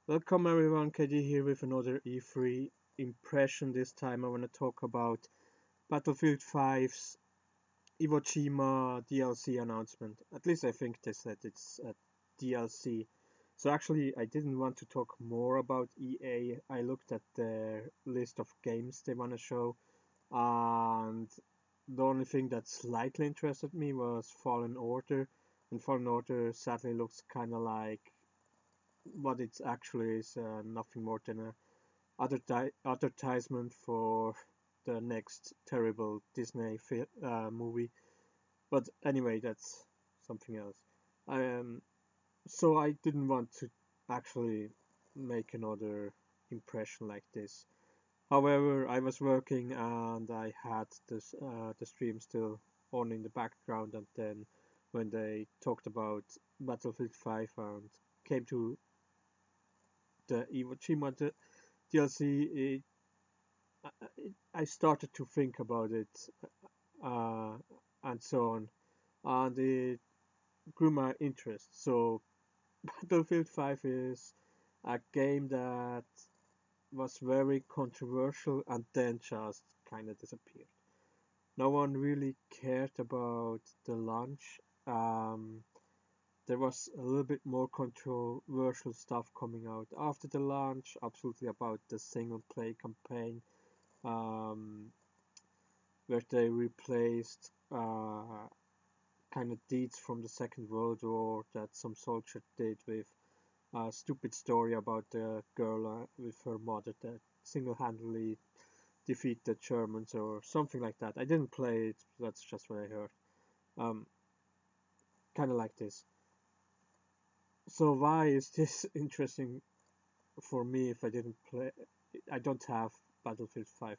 Welcome everyone, KD here with another E3 impression. This time I want to talk about Battlefield 5's Iwo Jima DLC announcement. At least I think they said it's a DLC. So actually I didn't want to talk more about EA. I looked at their list of games they want to show, and the only thing that slightly interested me was Fallen Order. And Fallen Order sadly looks kind of like what it actually is, nothing more than a advertisement for the next terrible Disney movie. But anyway, that's something else. Um, so I didn't want to actually make another impression like this. However, I was working and I had the stream still on in the background, and then when they talked about Battlefield 5 and came to the Iwo Jima DLC, I started to think about it, uh, and so on, and it grew my interest. So Battlefield 5 is a game that was very controversial and then just kind of disappeared. No one really cared about the launch. Um, there was a little bit more controversial stuff coming out after the launch, absolutely about the single play campaign, um, where they replaced kind of deeds from the Second World War that some soldier did with a stupid story about the girl with her mother that single-handedly defeat the Germans or something like that. I didn't play it, that's just what I heard. Um, kind of like this. So why is this interesting for me if I didn't play? I don't have Battlefield 5.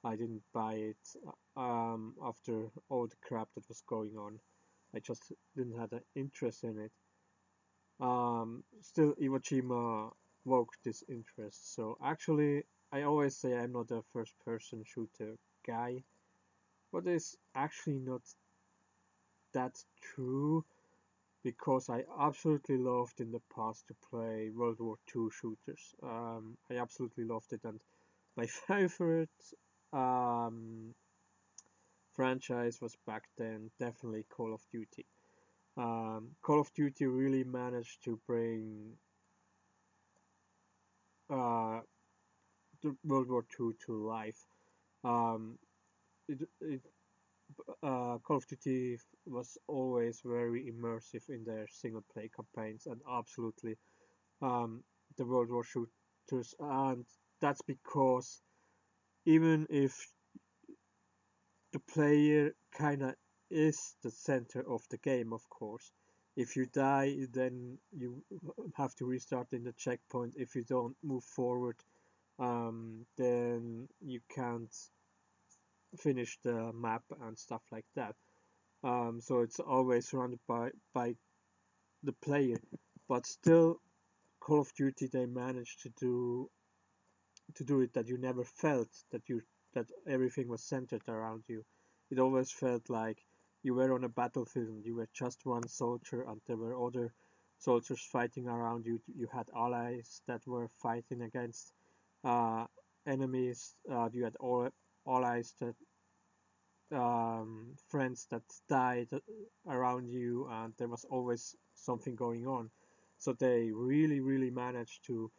I didn't buy it after all the crap that was going on. I just didn't have an interest in it. Still, Iwo Jima woke this interest. So actually, I always say I'm not a first-person shooter guy, but it's actually not that true because I absolutely loved in the past to play World War II shooters. I absolutely loved it, and my favorite um, franchise was back then definitely Call of Duty. Call of Duty really managed to bring uh, the World War II to life. Um, it Call of Duty was always very immersive in their single play campaigns and absolutely the World War shooters, and that's because even if the player kinda is the center of the game, of course. If you die, then you have to restart in the checkpoint. If you don't move forward, then you can't finish the map and stuff like that. So it's always surrounded by the player, but still, Call of Duty they managed to do it that you never felt that everything was centered around you. It always felt like you were on a battlefield and you were just one soldier and there were other soldiers fighting around you. You had allies that were fighting against uh, enemies. You had all allies that friends that died around you, and there was always something going on. So they really managed to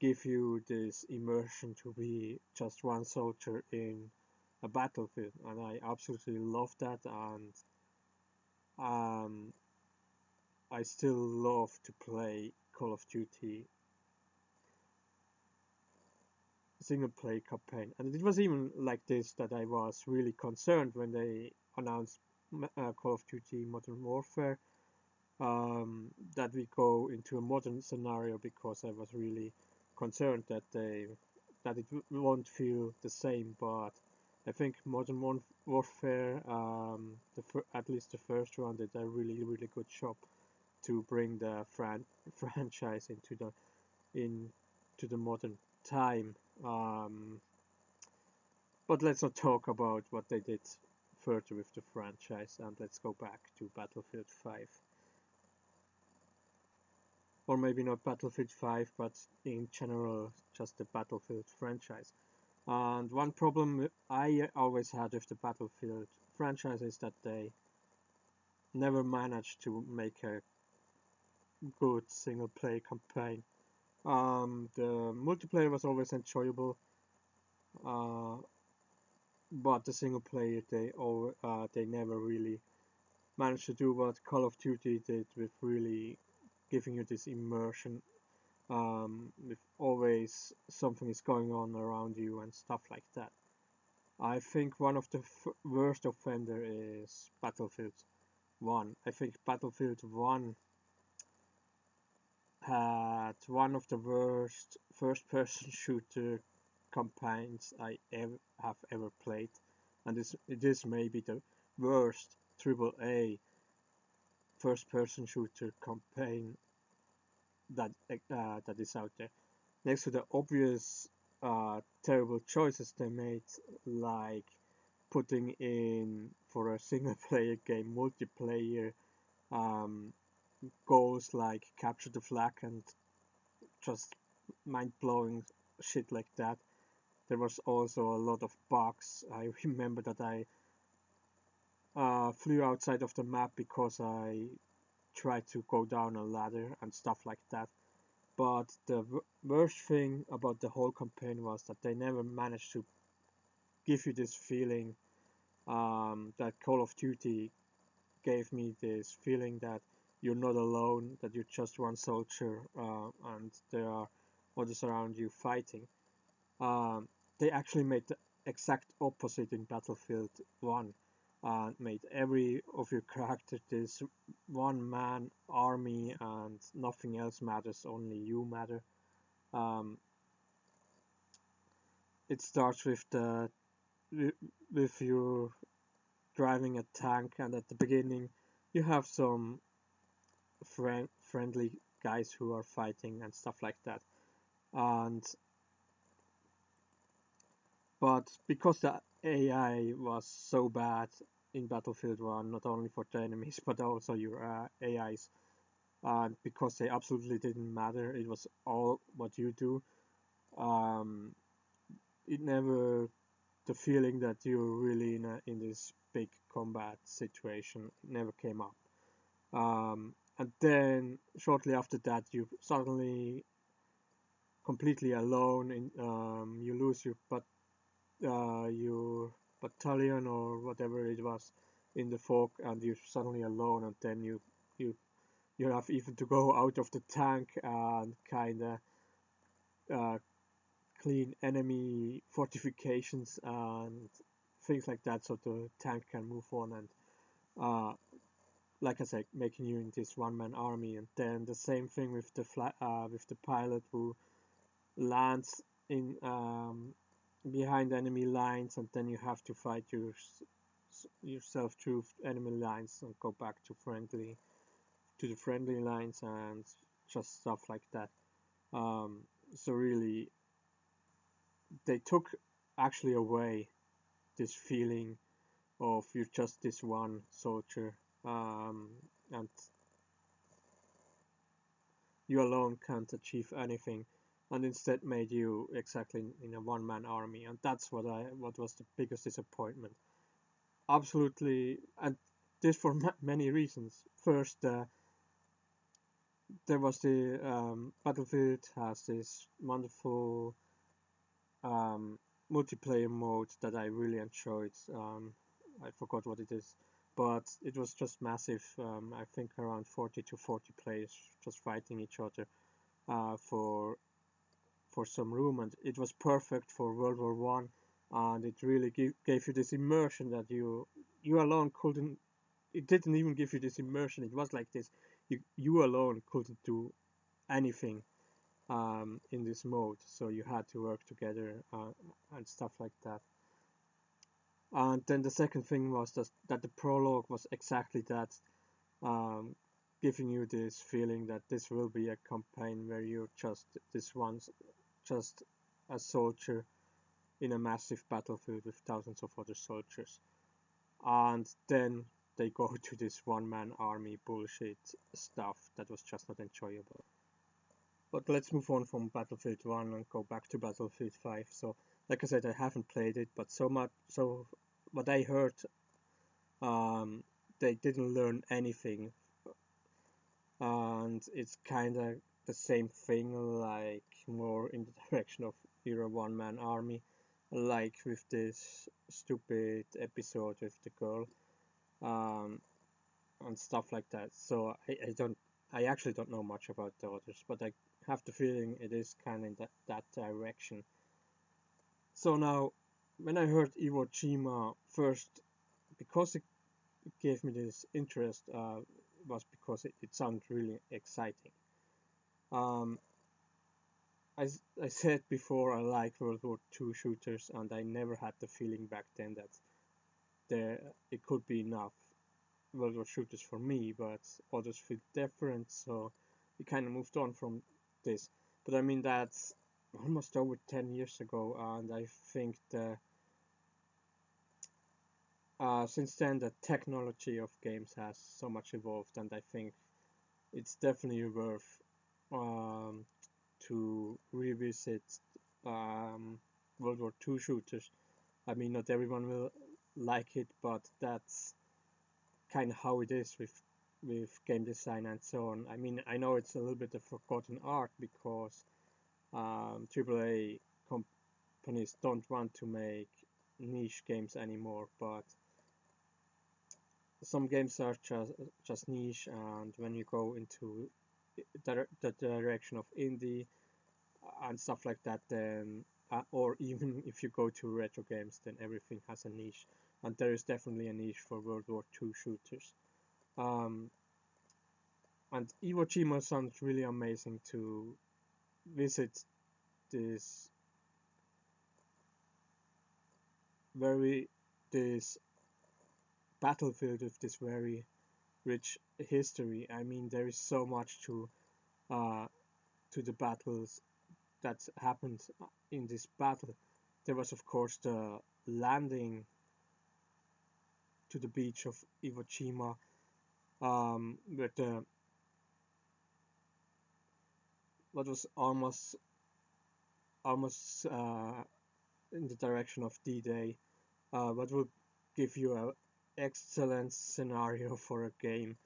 give you this immersion to be just one soldier in a battlefield, and I absolutely love that. And um, I still love to play Call of Duty single play campaign. And it was even like this that I was really concerned when they announced Call of Duty Modern Warfare, that we go into a modern scenario, because I was really concerned that it won't feel the same. But I think Warfare, at least the first one, did a really good job to bring the franchise into the modern time. Um, but let's not talk about what they did further with the franchise, and let's go back to Battlefield 5. or maybe not Battlefield 5, but in general, just the Battlefield franchise. And one problem I always had with the Battlefield franchise is that they never managed to make a good single player campaign. The multiplayer was always enjoyable, uh, but the single player they never really managed to do what Call of Duty did with really giving you this immersion, with always something is going on around you and stuff like that. I think one of the worst offender is Battlefield 1. I think Battlefield 1 had one of the worst first-person shooter campaigns I have ever played, and it is maybe the worst AAA first-person shooter campaign that is out there. Next to the obvious terrible choices they made, like putting in for a single-player game multiplayer um, goals like capture the flag and just mind-blowing shit like that. There was also a lot of bugs. I remember that I flew outside of the map because I tried to go down a ladder and stuff like that. But the worst thing about the whole campaign was that they never managed to give you this feeling that Call of Duty gave me, this feeling that you're not alone, that you're just one soldier, and there are others around you fighting. Um, they actually made the exact opposite in Battlefield 1, and made every of your characters this one-man army, and nothing else matters, only you matter. Um, it starts with you driving a tank, and at the beginning you have some friendly guys who are fighting and stuff like that. And but because the AI was so bad in Battlefield 1, not only for the enemies but also your AIs, and because they absolutely didn't matter, it was all what you do. Um, it never the feeling that you're really in this big combat situation never came up. And then shortly after that, you suddenly completely alone. You lose your battalion or whatever it was in the fog, and you're suddenly alone. And then you you have even to go out of the tank and kind of uh, clean enemy fortifications and things like that, so the tank can move on and uh, like I said, making you in this one-man army. And then the same thing with with the pilot who lands in behind enemy lines, and then you have to fight yourself through enemy lines and go back to the friendly lines and just stuff like that. Um, so really, they took actually away this feeling of you're just this one soldier, and you alone can't achieve anything, and instead made you exactly in a one-man army. And that's what was the biggest disappointment. Absolutely, and this for many reasons. First, there was the Battlefield has this wonderful um, multiplayer mode that I really enjoyed. I forgot what it is, but it was just massive. I think around 40 to 40 players just fighting each other for some room, and it was perfect for World War I, and it really gave you this immersion that you alone couldn't. It didn't even give you this immersion. It was like this: you alone couldn't do anything in this mode, so you had to work together and stuff like that. And then the second thing was that the prologue was exactly that, um, giving you this feeling that this will be a campaign where you're just this one, just a soldier in a massive battlefield with thousands of other soldiers. And then they go to this one-man army bullshit stuff that was just not enjoyable. But let's move on from Battlefield 1 and go back to Battlefield 5. So, like I said, I haven't played it, but what I heard, um, they didn't learn anything, and it's kind of the same thing, like more in the direction of you're a one-man army, like with this stupid episode with the girl, um, and stuff like that. So I actually don't know much about the others, but I have the feeling it is kind of in that direction. So now, when I heard Iwo Jima first, because it gave me this interest, was because it sounded really exciting. Um, I said before I like World War II shooters, and I never had the feeling back then that it could be enough World War shooters for me, but others feel different, so we kind of moved on from this. But I mean, that's almost over 10 years ago, and I think since then the technology of games has so much evolved, and I think it's definitely worth um, to revisit um, World War II shooters. I mean, not everyone will like it, but that's kind of how it is with game design and so on. I mean, I know it's a little bit of forgotten art because AAA companies don't want to make niche games anymore, but some games are just niche, and when you go into the direction of indie and stuff like that, then or even if you go to retro games, then everything has a niche, and there is definitely a niche for World War II shooters. Um, and Iwo Jima sounds really amazing to visit this very this battlefield with this very rich history. I mean, there is so much uh, to the battles that happened in this battle. There was, of course, the landing to the beach of Iwo Jima, with what was almost in the direction of D-Day, what would give you an excellent scenario for a game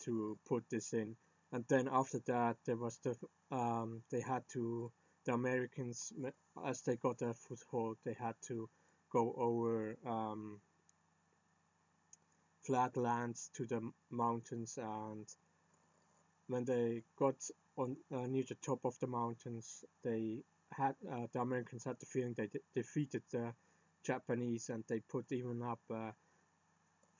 to put this in. And then after that, there was they had to the Americans, as they got a foothold, they had to go over flat lands to the mountains, and when they got on near the top of the mountains, the Americans had the feeling they defeated the Japanese, and they put even up a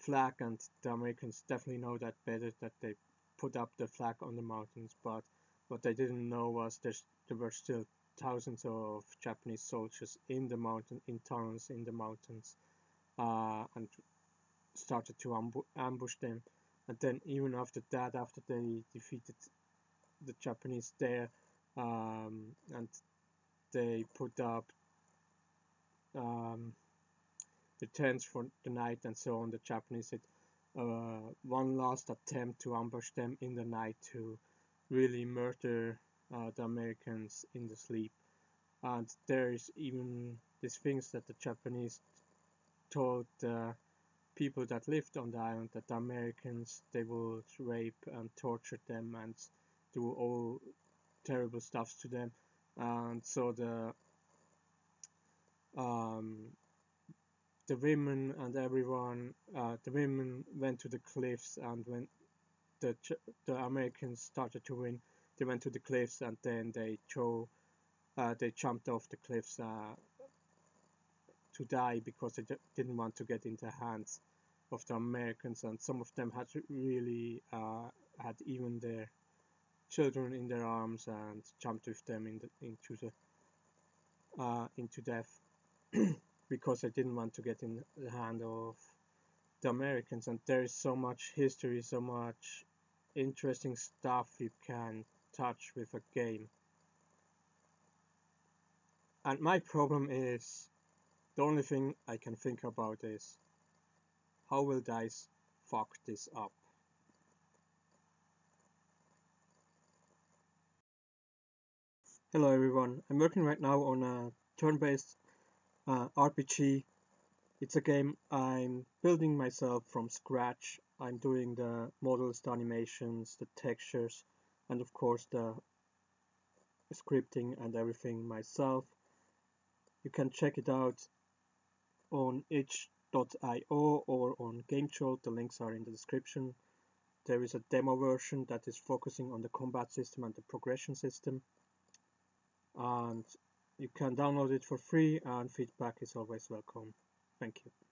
flag, and the Americans definitely know that better, that they put up the flag on the mountains. But what they didn't know was there were still thousands of Japanese soldiers in the mountain, in tunnels in the mountains, and started to ambush them. And then even after that, after they defeated the Japanese there, and they put up um, the tents for the night and so on, the Japanese had one last attempt to ambush them in the night to really murder the Americans in the sleep. And there is even these things that the Japanese told the people that lived on the island, that the Americans, they would rape and torture them and do all terrible stuff to them. And so um, the women and everyone, the women went to the cliffs, and when the Americans started to win, they went to the cliffs, and then they jumped off the cliffs to die, because they didn't want to get into the hands of the Americans, and some of them had really had even their children in their arms and jumped with them into death, because they didn't want to get in the hand of the Americans. And there is so much history, so much interesting stuff you can touch with a game. And my problem is, the only thing I can think about is, how will DICE fuck this up? Hello everyone, I'm working right now on a turn-based RPG. It's a game I'm building myself from scratch. I'm doing the models, the animations, the textures, and of course the scripting and everything myself. You can check it out on itch.io or on GameJolt. The links are in the description. There is a demo version that is focusing on the combat system and the progression system. And you can download it for free, and feedback is always welcome. Thank you.